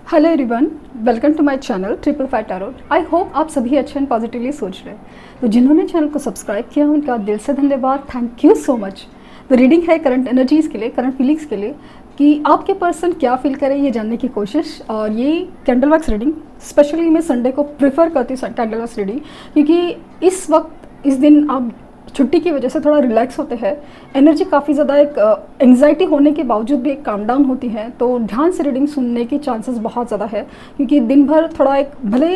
Hello everyone, welcome to my channel triple five tarot. I hope आप सभी अच्छे and positively सोच रहे हैं। तो जिन्होंने चैनल को सब्सक्राइब किया उनका दिल से धन्यवाद, थैंक यू सो मच। तो रीडिंग है करंट एनर्जीज़ के लिए, करंट फीलिंग्स के लिए कि आपके पर्सन क्या फील करें ये जानने की कोशिश। और ये कैंडल वैक्स रीडिंग स्पेशली मैं संडे को प्रेफर करती हूँ कैंडल वैक्स रीडिंग, क्योंकि इस वक्त इस दिन आप छुट्टी की वजह से थोड़ा रिलैक्स होते हैं। एनर्जी काफ़ी ज़्यादा एक एंग्जाइटी होने के बावजूद भी एक काम डाउन होती है, तो ध्यान से रीडिंग सुनने की चांसेस बहुत ज़्यादा है, क्योंकि दिन भर थोड़ा एक भले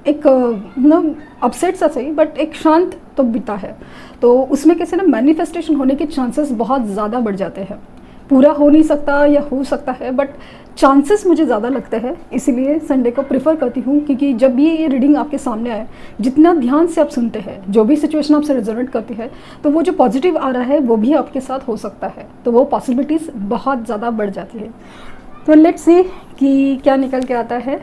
एक अपसेट सा सही बट एक शांत तो बीता है, तो उसमें कैसे ना मैनिफेस्टेशन होने के चांसेस बहुत ज़्यादा बढ़ जाते हैं। पूरा हो नहीं सकता या हो सकता है बट चांसेस मुझे ज़्यादा लगते हैं, इसीलिए संडे को प्रेफर करती हूँ। क्योंकि जब भी ये रीडिंग आपके सामने आए, जितना ध्यान से आप सुनते हैं, जो भी सिचुएशन आपसे रेजोनेट करती है, तो वो जो पॉजिटिव आ रहा है वो भी आपके साथ हो सकता है, तो वो पॉसिबिलिटीज़ बहुत ज़्यादा बढ़ जाती है। तो लेट्स सी कि क्या निकल के आता है।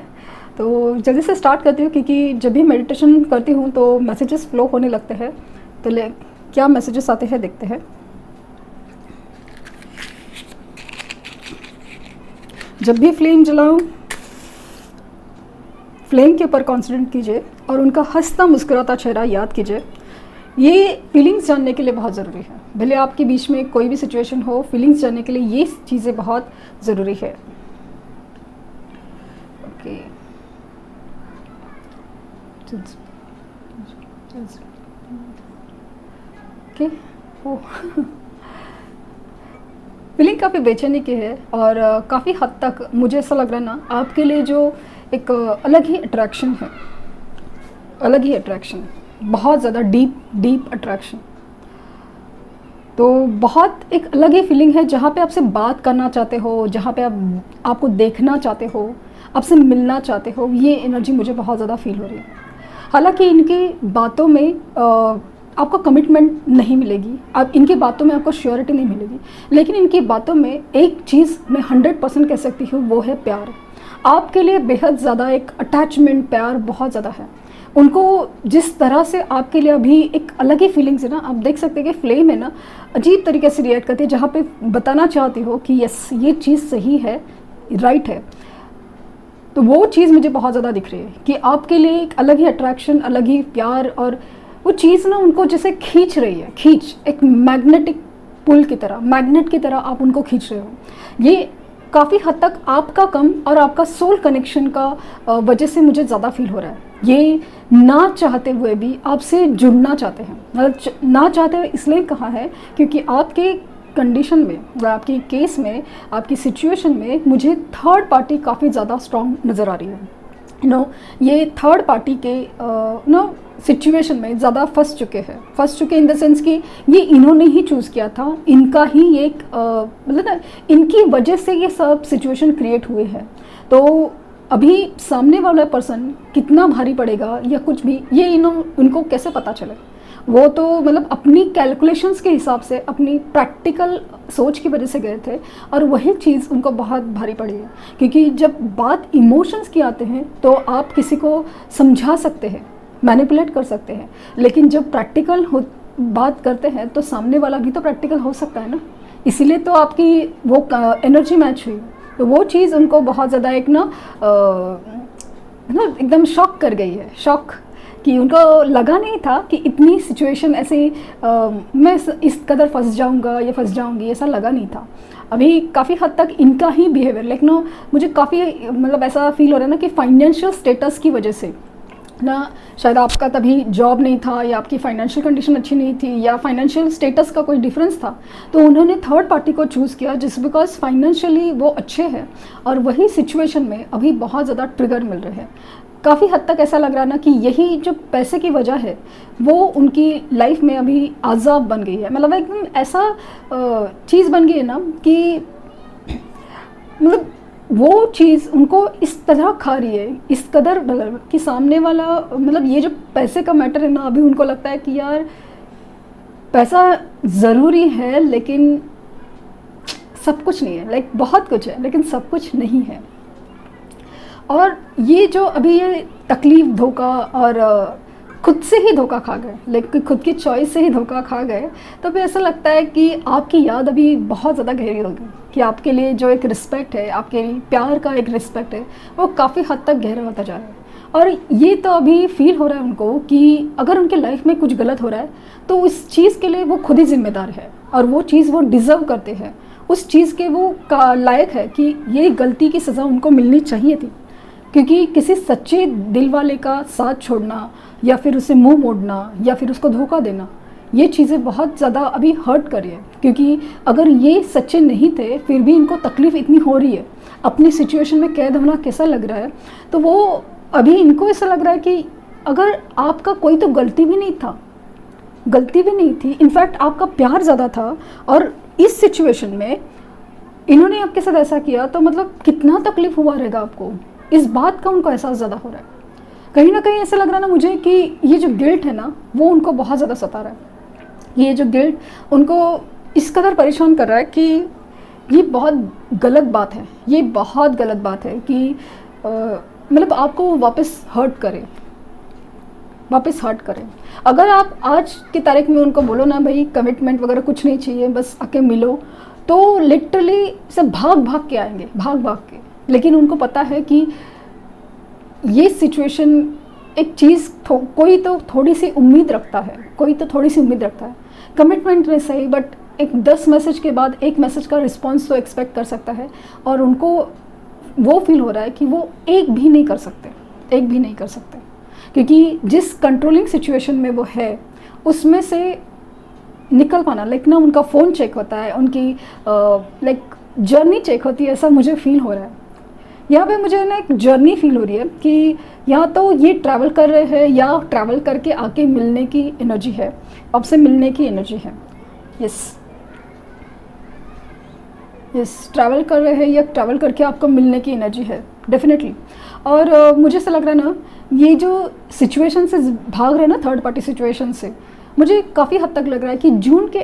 तो जल्दी से स्टार्ट करती हूँ, क्योंकि जब भी मेडिटेशन करती हूँ तो मैसेजेस फ्लो होने लगते हैं। तो क्या मैसेजेस आते हैं देखते हैं। जब भी फ्लेम जलाऊं, फ्लेम के ऊपर कॉन्सेंट्रेट कीजिए और उनका हंसता मुस्कुराता चेहरा याद कीजिए। ये फीलिंग्स जानने के लिए बहुत ज़रूरी है। भले आपके बीच में कोई भी सिचुएशन हो, फीलिंग्स जानने के लिए ये चीज़ें बहुत ज़रूरी है। ओके, ओके, ओ फीलिंग काफ़ी बेचैनी की है और काफ़ी हद तक मुझे ऐसा लग रहा है ना, आपके लिए जो एक अलग ही अट्रैक्शन है, अलग ही अट्रैक्शन, बहुत ज़्यादा डीप अट्रैक्शन। तो बहुत एक अलग ही फीलिंग है, जहाँ पे आपसे बात करना चाहते हो, जहाँ पे आपको देखना चाहते हो, आपसे मिलना चाहते हो, ये एनर्जी मुझे बहुत ज़्यादा फील हो रही है। हालांकि इनकी बातों में आपको कमिटमेंट नहीं मिलेगी, अब इनकी बातों में आपको श्योरिटी नहीं मिलेगी, लेकिन इनकी बातों में एक चीज़ मैं 100% कह सकती हूँ, वो है प्यार। आपके लिए बेहद ज़्यादा एक अटैचमेंट, प्यार बहुत ज़्यादा है उनको। जिस तरह से आपके लिए अभी एक अलग ही फीलिंग्स है ना, आप देख सकते हैं कि फ्लेम है ना, अजीब तरीके से रिएक्ट करती है, जहाँ पे बताना चाहती हो कि यस ये चीज़ सही है, राइट है। तो वो चीज़ मुझे बहुत ज़्यादा दिख रही है कि आपके लिए एक अलग ही अट्रैक्शन, अलग ही प्यार, और वो चीज़ ना उनको जैसे खींच रही है, एक मैग्नेटिक पुल की तरह, मैग्नेट की तरह आप उनको खींच रहे हो। ये काफ़ी हद तक आपका कम और आपका सोल कनेक्शन का वजह से मुझे ज़्यादा फील हो रहा है। ये ना चाहते हुए भी आपसे जुड़ना चाहते हैं, मतलब ना चाहते हुए इसलिए कहा है क्योंकि आपके कंडीशन में, आपकी केस में, आपकी सिचुएशन में मुझे थर्ड पार्टी काफ़ी ज़्यादा स्ट्रॉन्ग नज़र आ रही है। ये थर्ड पार्टी के सिचुएशन में ज़्यादा फंस चुके इन द सेंस कि ये इन्होंने ही चूज़ किया था, इनका ही एक मतलब ना, इनकी वजह से ये सब सिचुएशन क्रिएट हुए हैं। तो अभी सामने वाला पर्सन कितना भारी पड़ेगा या कुछ भी, ये इनको कैसे पता चले? वो तो मतलब अपनी कैलकुलेशंस के हिसाब से, अपनी प्रैक्टिकल सोच की वजह से गए थे, और वही चीज़ उनको बहुत भारी पड़ी है। क्योंकि जब बात इमोशंस की आते हैं तो आप किसी को समझा सकते हैं, मैनिपुलेट कर सकते हैं, लेकिन जब प्रैक्टिकल बात करते हैं तो सामने वाला भी तो प्रैक्टिकल हो सकता है ना। इसीलिए तो आपकी वो एनर्जी मैच हुई, तो वो चीज़ उनको बहुत ज़्यादा एक ना एकदम शॉक कर गई है। शॉक कि उनको लगा नहीं था कि इतनी सिचुएशन ऐसे मैं इस कदर फंस जाऊंगा या फंस जाऊंगी, ऐसा लगा नहीं था। अभी काफ़ी हद तक इनका ही बिहेवियर, लेकिन मुझे काफ़ी मतलब ऐसा फील हो रहा है ना कि फाइनेंशियल स्टेटस की वजह से ना, शायद आपका तभी जॉब नहीं था, या आपकी फाइनेंशियल कंडीशन अच्छी नहीं थी, या फाइनेंशियल स्टेटस का कोई डिफरेंस था, तो उन्होंने थर्ड पार्टी को चूज़ किया जिस बिकॉज फाइनेंशियली वो अच्छे हैं, और वही सिचुएशन में अभी बहुत ज़्यादा ट्रिगर मिल रहे हैं। काफ़ी हद तक ऐसा लग रहा है ना कि यही जो पैसे की वजह है वो उनकी लाइफ में अभी आज़ाब बन गई है। मतलब एकदम ऐसा चीज़ बन गई है ना कि मतलब वो चीज़ उनको इस तरह खा रही है, इस कदर कि सामने वाला, मतलब ये जो पैसे का मैटर है ना, अभी उनको लगता है कि यार पैसा ज़रूरी है लेकिन सब कुछ नहीं है, लाइक बहुत कुछ है लेकिन सब कुछ नहीं है। और ये जो अभी ये तकलीफ़, धोखा और खुद से ही धोखा खा गए, लेकिन खुद की चॉइस से ही धोखा खा गए, तो फिर ऐसा लगता है कि आपकी याद अभी बहुत ज़्यादा गहरी होगी, कि आपके लिए जो एक रिस्पेक्ट है, आपके प्यार का एक रिस्पेक्ट है, वो काफ़ी हद तक गहरा होता जा रहा है। और ये तो अभी फील हो रहा है उनको कि अगर उनके लाइफ में कुछ गलत हो रहा है तो उस चीज़ के लिए वो खुद ही जिम्मेदार है, और वो चीज़ वो डिज़र्व करते हैं, उस चीज़ के वो लायक है कि ये गलती की सज़ा उनको मिलनी चाहिए थी। क्योंकि किसी सच्चे दिल वाले का साथ छोड़ना, या फिर उसे मुंह मोड़ना, या फिर उसको धोखा देना, ये चीज़ें बहुत ज़्यादा अभी हर्ट कर रही है। क्योंकि अगर ये सच्चे नहीं थे फिर भी इनको तकलीफ़ इतनी हो रही है, अपनी सिचुएशन में कैद होना कैसा लग रहा है, तो वो अभी इनको ऐसा लग रहा है कि अगर आपका कोई तो गलती भी नहीं थी, इनफैक्ट आपका प्यार ज़्यादा था, और इस सिचुएशन में इन्होंने आपके साथ ऐसा किया, तो मतलब कितना तकलीफ हुआ रहेगा आपको, इस बात का उनको एहसास ज़्यादा हो रहा है। कहीं ना कहीं ऐसा लग रहा है ना मुझे कि ये जो गिल्ट है ना, वो उनको बहुत ज़्यादा सता रहा है। ये जो गिल्ट उनको इस कदर परेशान कर रहा है कि ये बहुत गलत बात है, ये बहुत गलत बात है कि मतलब आपको वापस हर्ट करे। अगर आप आज की तारीख में उनको बोलो ना भाई कमिटमेंट वगैरह कुछ नहीं चाहिए, बस आके मिलो, तो लिटरली सब भाग के आएंगे, भाग के। लेकिन उनको पता है कि ये सिचुएशन एक चीज़ कोई तो थोड़ी सी उम्मीद रखता है, कमिटमेंट नहीं सही, बट एक 10 मैसेज के बाद एक मैसेज का रिस्पॉन्स तो एक्सपेक्ट कर सकता है, और उनको वो फील हो रहा है कि वो एक भी नहीं कर सकते, क्योंकि जिस कंट्रोलिंग सिचुएशन में वो है उसमें से निकल पाना, लाइक ना उनका फ़ोन चेक होता है, उनकी लाइक जर्नी चेक होती है, ऐसा मुझे फील हो रहा है। यहाँ पे मुझे ना एक जर्नी फील हो रही है कि या तो ये ट्रैवल कर रहे हैं, या ट्रैवल करके आके मिलने की एनर्जी है, आपसे मिलने की एनर्जी है। यस, ट्रैवल कर रहे हैं या ट्रैवल करके आपको मिलने की एनर्जी है डेफिनेटली। और मुझे ऐसा लग रहा है ना, ये जो सिचुएशन से भाग रहे हैं ना, थर्ड पार्टी सिचुएशन से, मुझे काफ़ी हद तक लग रहा है कि जून के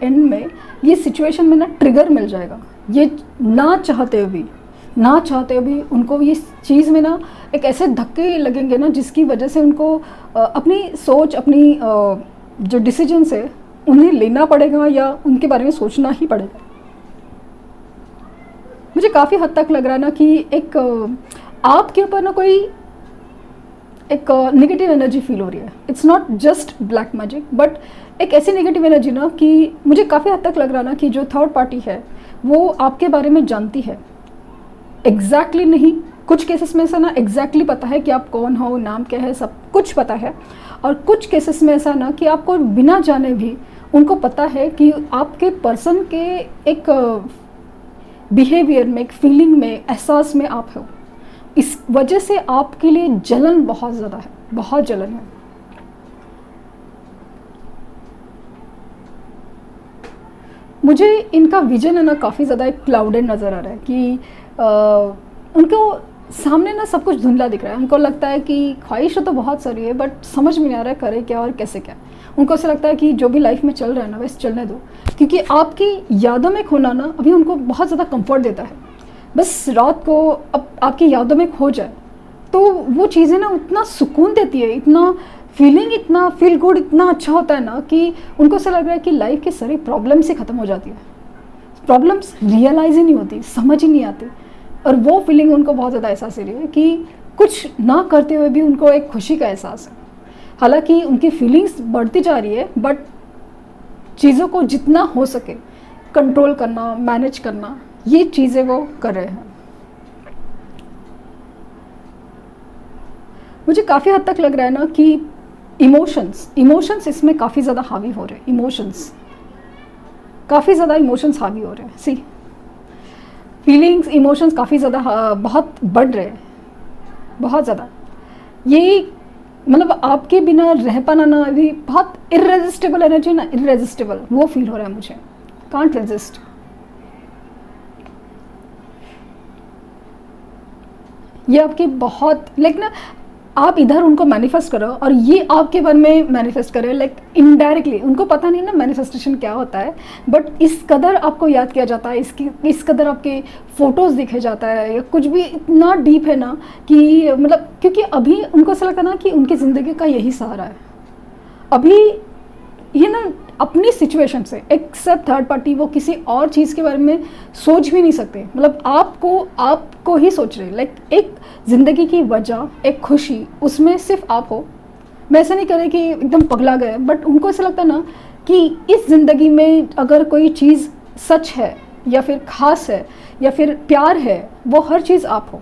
एंड में ये सिचुएशन में ना ट्रिगर मिल जाएगा। ये ना चाहते हुए भी उनको ये चीज़ में ना एक ऐसे धक्के लगेंगे ना, जिसकी वजह से उनको अपनी सोच, अपनी जो डिसीजंस है उन्हें लेना पड़ेगा, या उनके बारे में सोचना ही पड़ेगा। मुझे काफ़ी हद तक लग रहा है ना कि एक आपके ऊपर ना कोई एक नेगेटिव एनर्जी फील हो रही है। It's not just black magic, but एक ऐसी नेगेटिव एनर्जी ना कि मुझे काफ़ी हद तक लग रहा ना कि जो थर्ड पार्टी है वो आपके बारे में जानती है, एग्जैक्टली नहीं, कुछ केसेस में ऐसा ना एग्जैक्टली पता है कि आप कौन हो, नाम क्या है, सब कुछ पता है, और कुछ केसेस में ऐसा ना कि आपको बिना जाने भी उनको पता है कि आपके पर्सन के एक बिहेवियर में, एक फीलिंग में, एहसास में आप हो। इस वजह से आपके लिए जलन बहुत ज़्यादा है, बहुत जलन है। मुझे इनका विजन है ना काफ़ी ज़्यादा एक क्लाउडेड नज़र आ रहा है कि उनको सामने ना सब कुछ धुंधला दिख रहा है। उनको लगता है कि ख्वाहिश तो बहुत सारी है, बट समझ में नहीं आ रहा है करे क्या और कैसे क्या। उनको ऐसा लगता है कि जो भी लाइफ में चल रहा है ना वैसे चलने दो, क्योंकि आपकी यादों में खोना ना अभी उनको बहुत ज़्यादा कंफर्ट देता है। बस रात को अब आपकी यादों में खो जाए तो वो चीज़ें ना उतना सुकून देती है, इतना फीलिंग, इतना फील गुड, इतना अच्छा होता है ना कि उनको ऐसा लग रहा है कि लाइफ की सारी प्रॉब्लम्स ही ख़त्म हो जाती है। प्रॉब्लम्स रियलाइज़ ही नहीं होती, समझ ही नहीं आती, और वो फीलिंग उनको बहुत ज़्यादा एहसास हो रही है कि कुछ ना करते हुए भी उनको एक खुशी का एहसास है। हालांकि उनकी फीलिंग्स बढ़ती जा रही है, बट चीज़ों को जितना हो सके कंट्रोल करना, मैनेज करना, ये चीज़ें वो कर रहे हैं। मुझे काफ़ी हद तक लग रहा है ना कि इमोशंस इसमें काफ़ी ज़्यादा हावी हो रहे हैं, काफ़ी ज़्यादा इमोशंस हावी हो रहे हैं। सी फीलिंग्स, इमोशंस काफ़ी ज़्यादा बहुत बढ़ रहे हैं, बहुत ज़्यादा। ये मतलब आपके बिना रह पाना ना अभी बहुत इररेजिस्टेबल एनर्जी ना, इररेजिस्टेबल वो फील हो रहा है मुझे, कांट रेजिस्ट। ये आपकी बहुत लाइक ना आप इधर उनको मैनिफेस्ट करो और ये आपके मन में मैनिफेस्ट करे, लाइक इनडायरेक्टली। उनको पता नहीं ना मैनिफेस्टेशन क्या होता है, बट इस कदर आपको याद किया जाता है, इस कदर आपके फोटोज़ दिखे जाता है, या कुछ भी इतना डीप है ना कि मतलब, क्योंकि अभी उनको ऐसा लगता है ना कि उनकी ज़िंदगी का यही सहारा है अभी, ये ना अपनी सिचुएशन से एक्सेप्ट थर्ड पार्टी, वो किसी और चीज़ के बारे में सोच भी नहीं सकते। मतलब आपको ही सोच रहे, लाइक एक ज़िंदगी की वजह, एक खुशी, उसमें सिर्फ आप हो। मैं ऐसा नहीं करे कि एकदम पगला गए, बट उनको ऐसा लगता है ना कि इस ज़िंदगी में अगर कोई चीज़ सच है या फिर ख़ास है या फिर प्यार है, वो हर चीज़ आप हो।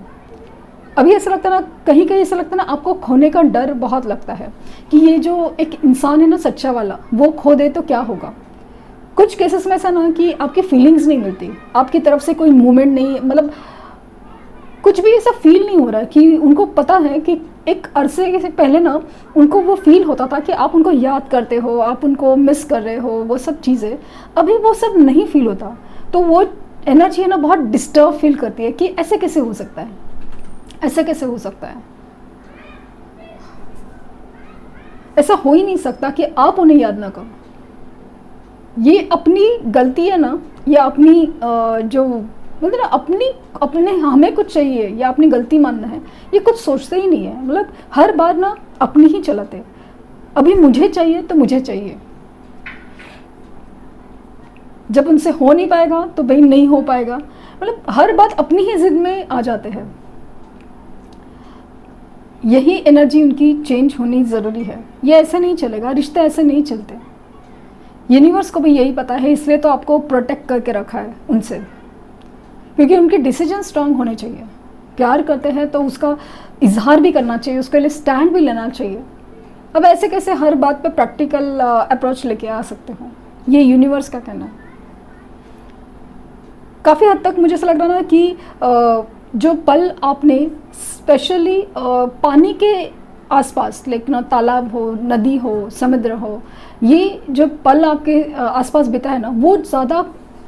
अभी ऐसा लगता है ना, कहीं कहीं ऐसा लगता है ना, आपको खोने का डर बहुत लगता है कि ये जो एक इंसान है ना सच्चा वाला, वो खो दे तो क्या होगा। कुछ केसेस में ऐसा ना कि आपकी फीलिंग्स नहीं मिलती, आपकी तरफ से कोई मूवमेंट नहीं, मतलब कुछ भी ऐसा फील नहीं हो रहा कि उनको पता है कि एक अरसे से पहले ना उनको वो फील होता था कि आप उनको याद करते हो, आप उनको मिस कर रहे हो, वो सब चीज़ें अभी वो सब नहीं फील होता। तो वो एनर्जी है ना बहुत डिस्टर्ब फील करती है कि ऐसे कैसे हो सकता है, ऐसे कैसे हो सकता है, ऐसा हो ही नहीं सकता कि आप उन्हें याद ना करो। ये अपनी गलती है ना, या अपनी जो मतलब ना अपने हमें कुछ चाहिए या अपनी गलती मानना है, ये कुछ सोचते ही नहीं है। मतलब हर बार ना अपनी ही चलाते, अभी मुझे चाहिए तो मुझे चाहिए, जब उनसे हो नहीं पाएगा तो भाई नहीं हो पाएगा, मतलब हर बात अपनी ही जिद में आ जाते हैं। यही एनर्जी उनकी चेंज होनी ज़रूरी है, ये ऐसे नहीं चलेगा, रिश्ते ऐसे नहीं चलते। यूनिवर्स को भी यही पता है, इसलिए तो आपको प्रोटेक्ट करके रखा है उनसे, क्योंकि उनके डिसीजन स्ट्रांग होने चाहिए। प्यार करते हैं तो उसका इजहार भी करना चाहिए, उसके लिए स्टैंड भी लेना चाहिए। अब ऐसे कैसे हर बात पे प्रैक्टिकल अप्रोच लेके आ सकते हो, ये यूनिवर्स का कहना है। काफ़ी हद तक मुझे ऐसा लग रहा ना कि जो पल आपने स्पेशली पानी के आसपास, लाइक ना तालाब हो, नदी हो, समुद्र हो, ये जो पल आपके आसपास बिता है ना, वो ज़्यादा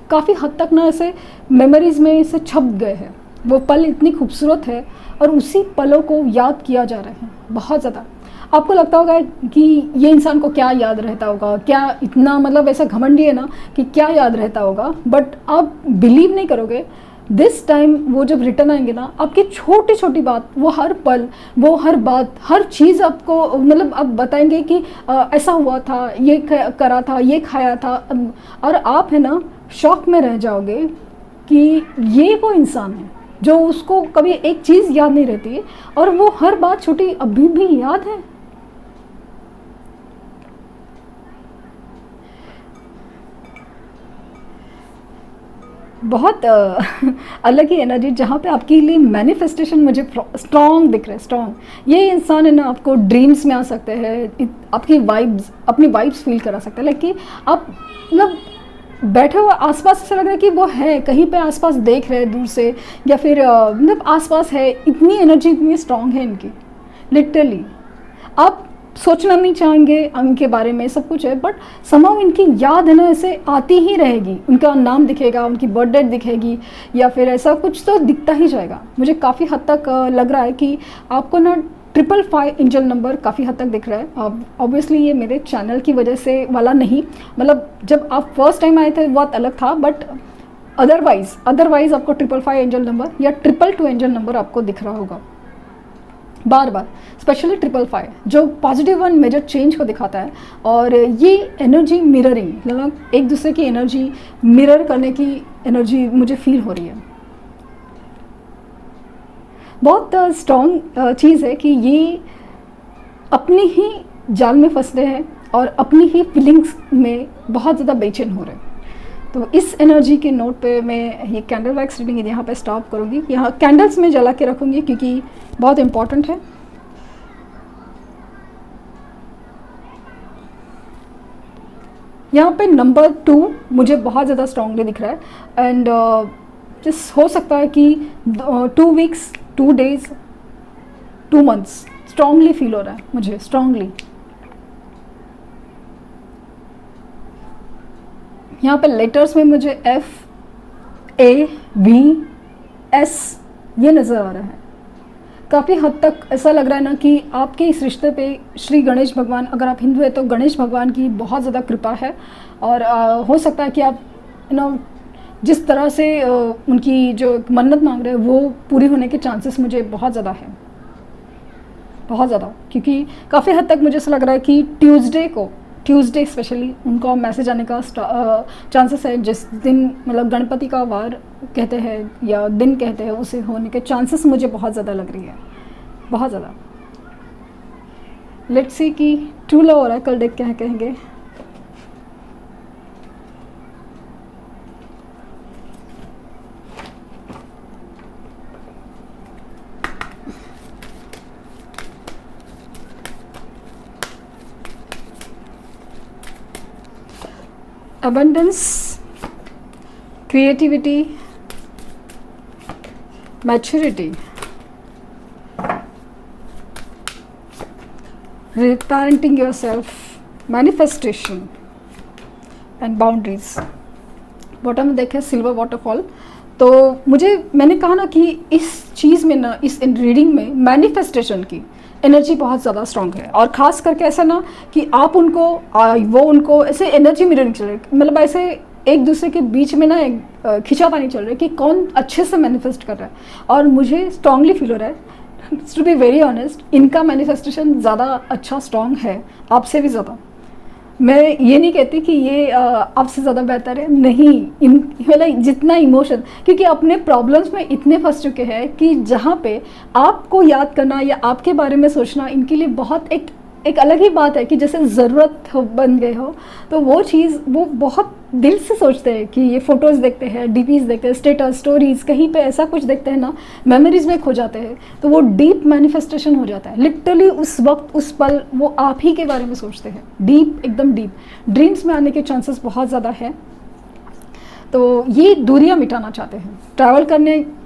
काफ़ी हद तक ना ऐसे मेमोरीज़ में ऐसे छप गए हैं। वो पल इतनी खूबसूरत है और उसी पलों को याद किया जा रहा है बहुत ज़्यादा। आपको लगता होगा कि ये इंसान को क्या याद रहता होगा, क्या इतना मतलब ऐसा घमंडी है ना कि क्या याद रहता होगा, बट आप बिलीव नहीं करोगे, दिस टाइम वो जब रिटर्न आएंगे ना, आपकी छोटी छोटी बात, वो हर पल, वो हर बात, हर चीज़ आपको मतलब आप बताएंगे कि ऐसा हुआ था, ये करा था, ये खाया था, और आप है ना शॉक में रह जाओगे कि ये वो इंसान है जो उसको कभी एक चीज़ याद नहीं रहती है और वो हर बात छोटी अभी भी याद है। बहुत अलग ही एनर्जी, जहाँ पे आपके लिए मैनिफेस्टेशन मुझे स्ट्रॉन्ग दिख रहा है, स्ट्रॉन्ग। ये इंसान है ना आपको ड्रीम्स में आ सकते हैं, आपकी वाइब्स, अपनी वाइब्स फील करा सकते हैं, लाइक कि आप मतलब बैठे हुए आसपास ऐसा लग रहा है कि वो है कहीं पे आसपास, देख रहे हैं दूर से, या फिर मतलब आसपास है। इतनी एनर्जी इतनी स्ट्रॉन्ग है इनकी, लिटरली आप सोचना नहीं चाहेंगे उनके बारे में, सब कुछ है, बट समहाउ इनकी याद है ना ऐसे आती ही रहेगी। उनका नाम दिखेगा, उनकी बर्थ डेट दिखेगी, या फिर ऐसा कुछ तो दिखता ही जाएगा। मुझे काफ़ी हद तक लग रहा है कि आपको ना 555 एंजल नंबर काफ़ी हद तक दिख रहा है। ऑब्वियसली ये मेरे चैनल की वजह से वाला नहीं, मतलब जब आप फर्स्ट टाइम आए थे बहुत अलग था, बट अदरवाइज आपको 555 एंजल नंबर या 222 एंजल नंबर आपको दिख रहा होगा बार बार, स्पेशली 555 जो पॉजिटिव वन मेजर चेंज को दिखाता है। और ये एनर्जी मिररिंग, मतलब एक दूसरे की एनर्जी मिरर करने की एनर्जी मुझे फील हो रही है। बहुत स्ट्रॉन्ग चीज़ है कि ये अपनी ही जाल में फंसते हैं और अपनी ही फीलिंग्स में बहुत ज़्यादा बेचैन हो रहे हैं। तो इस एनर्जी के नोट पे मैं ये कैंडल वैक्स रीडिंग यहाँ पे स्टॉप करूँगी। यहाँ कैंडल्स में जला के रखूँगी क्योंकि बहुत इम्पॉर्टेंट है। यहाँ पे नंबर 2 मुझे बहुत ज़्यादा स्ट्रांगली दिख रहा है, एंड जिस हो सकता है कि 2 weeks, 2 days, 2 months strongly feel हो रहा है मुझे, स्ट्रांगली। यहाँ पे लेटर्स में मुझे FAVS ये नज़र आ रहा है। काफ़ी हद तक ऐसा लग रहा है ना कि आपके इस रिश्ते पे श्री गणेश भगवान, अगर आप हिंदू है तो गणेश भगवान की बहुत ज़्यादा कृपा है। और हो सकता है कि आप जिस तरह से उनकी जो मन्नत मांग रहे हैं वो पूरी होने के चांसेस मुझे बहुत ज़्यादा है, बहुत ज़्यादा। क्योंकि काफ़ी हद तक मुझे ऐसा लग रहा है कि ट्यूसडे स्पेशली उनका मैसेज आने का चांसेस है। जिस दिन मतलब गणपति का वार कहते हैं या दिन कहते हैं, उसे होने के चांसेस मुझे बहुत ज़्यादा लग रही है, बहुत ज़्यादा। लेट्स सी कि ट्रू लव ओरेकल डेक क्या कहेंगे। abundance, creativity, maturity, reparenting yourself, manifestation and boundaries। Bottom में देखें सिल्वर वाटरफॉल। तो मैंने कहा ना कि इस चीज़ में ना, इस रीडिंग में मैनिफेस्टेशन की एनर्जी बहुत ज़्यादा स्ट्रॉन्ग है। और ख़ास करके ऐसा ना कि आप उनको वो उनको ऐसे एनर्जी मिररिंग चल रही, मतलब ऐसे एक दूसरे के बीच में ना खिंचातानी चल रही है कि कौन अच्छे से मैनिफेस्ट कर रहा है। और मुझे स्ट्रांगली फील हो रहा है, टू बी वेरी ऑनेस्ट, इनका मैनिफेस्टेशन ज़्यादा अच्छा स्ट्रॉन्ग है आपसे भी ज़्यादा। मैं ये नहीं कहती कि ये आपसे ज़्यादा बेहतर है, नहीं। मतलब जितना इमोशन, क्योंकि अपने प्रॉब्लम्स में इतने फंस चुके हैं कि जहाँ पे आपको याद करना या आपके बारे में सोचना इनके लिए बहुत एक अलग ही बात है कि जैसे ज़रूरत बन गए हो। तो वो चीज़ वो बहुत दिल से सोचते हैं कि ये फ़ोटोज़ देखते हैं, डीपीज़ देखते हैं, स्टेटस स्टोरीज़ कहीं पे ऐसा कुछ देखते हैं ना, मेमोरीज़ में खो जाते हैं। तो वो डीप मैनिफेस्टेशन हो जाता है। लिटरली उस वक्त उस पल वो आप ही के बारे में सोचते हैं, डीप, एकदम डीप। ड्रीम्स में आने के चांसेस बहुत ज़्यादा है। तो ये दूरियां मिटाना चाहते हैं, ट्रैवल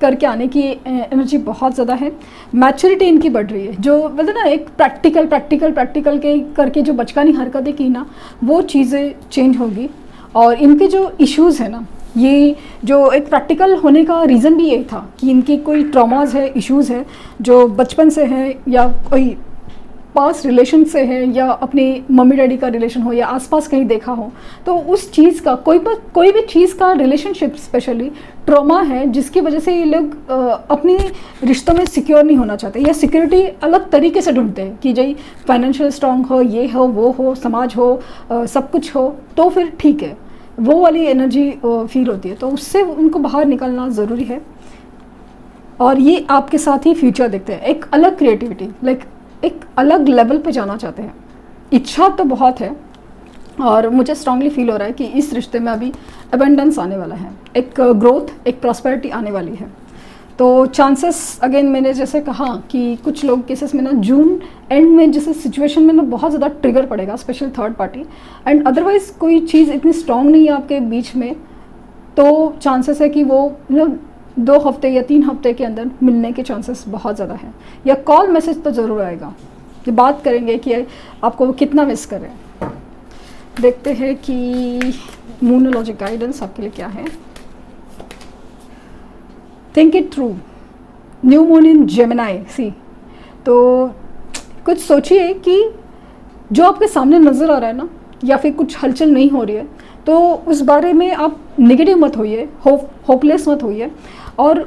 करके आने की एनर्जी बहुत ज़्यादा है। मैच्योरिटी इनकी बढ़ रही है। जो मतलब ना एक प्रैक्टिकल के करके जो बचकानी हरकतें की ना, वो चीज़ें चेंज होगी। और इनके जो इश्यूज़ है ना, ये जो एक प्रैक्टिकल होने का रीज़न भी यही था कि इनकी कोई ट्रॉमाज है, इश्यूज़ है जो बचपन से है या कोई पास रिलेशन से है या अपने मम्मी डैडी का रिलेशन हो या आसपास कहीं देखा हो। तो उस चीज़ का कोई भी चीज़ का रिलेशनशिप स्पेशली ट्रॉमा है, जिसकी वजह से ये लोग अपने रिश्तों में सिक्योर नहीं होना चाहते या सिक्योरिटी अलग तरीके से ढूंढते हैं कि भाई फाइनेंशियल स्ट्रांग हो, ये हो, वो हो, समाज हो, सब कुछ हो तो फिर ठीक है, वो वाली एनर्जी फील होती है। तो उससे उनको बाहर निकलना ज़रूरी है। और ये आपके साथ ही फ्यूचर देखते हैं, एक अलग क्रिएटिविटी, लाइक एक अलग लेवल पे जाना चाहते हैं। इच्छा तो बहुत है और मुझे स्ट्रांगली फील हो रहा है कि इस रिश्ते में अभी अबेंडेंस आने वाला है, एक ग्रोथ, एक प्रॉस्पेरिटी आने वाली है। तो चांसेस अगेन मैंने जैसे कहा कि कुछ लोग केसेस में ना जून एंड में जैसे सिचुएशन में ना बहुत ज़्यादा ट्रिगर पड़ेगा, special third party. And otherwise कोई चीज़ इतनी स्ट्रांग नहीं है आपके बीच में, तो चांसेस है कि वो 2 हफ्ते या 3 हफ्ते के अंदर मिलने के चांसेस बहुत ज़्यादा हैं। या कॉल मैसेज तो ज़रूर आएगा कि बात करेंगे कि आपको वो कितना मिस कर रहे हैं। देखते हैं कि मूनोलॉजिक गाइडेंस आपके लिए क्या है। Think it through, new moon in Gemini see. तो कुछ सोचिए कि जो आपके सामने नज़र आ रहा है ना, या फिर कुछ हलचल नहीं हो रही है, तो उस बारे में आप नेगेटिव मत होइए, होपलेस मत होइए। और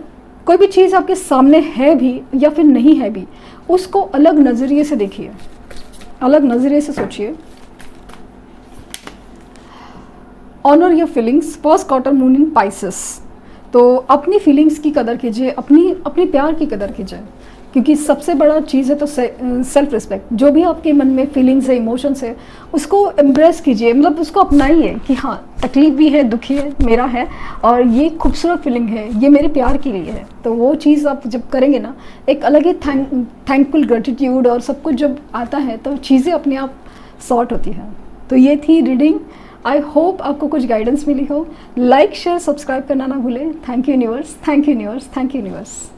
कोई भी चीज़ आपके सामने है भी या फिर नहीं है भी, उसको अलग नज़रिए से देखिए, अलग नज़रिए से सोचिए। Honour your feelings, first quarter moon in Pisces. तो अपनी फीलिंग्स की कदर कीजिए, अपनी प्यार की कदर कीजिए, क्योंकि सबसे बड़ा चीज़ है तो सेल्फ रिस्पेक्ट। जो भी आपके मन में फीलिंग्स है, इमोशंस है, उसको एम्ब्रेस कीजिए, मतलब उसको अपनाइए कि हाँ तकलीफ भी है, दुखी है, मेरा है, और ये खूबसूरत फीलिंग है, ये मेरे प्यार के लिए है। तो वो चीज़ आप जब करेंगे ना, एक अलग ही थैंकफुल ग्रेटिट्यूड और सब कुछ जब आता है तो चीज़ें अपने आप सॉर्ट होती हैं। तो ये थी रीडिंग। आई होप आपको कुछ गाइडेंस मिली हो। लाइक, शेयर, सब्सक्राइब करना ना भूलें। Thank you universe, thank you universe, thank you universe.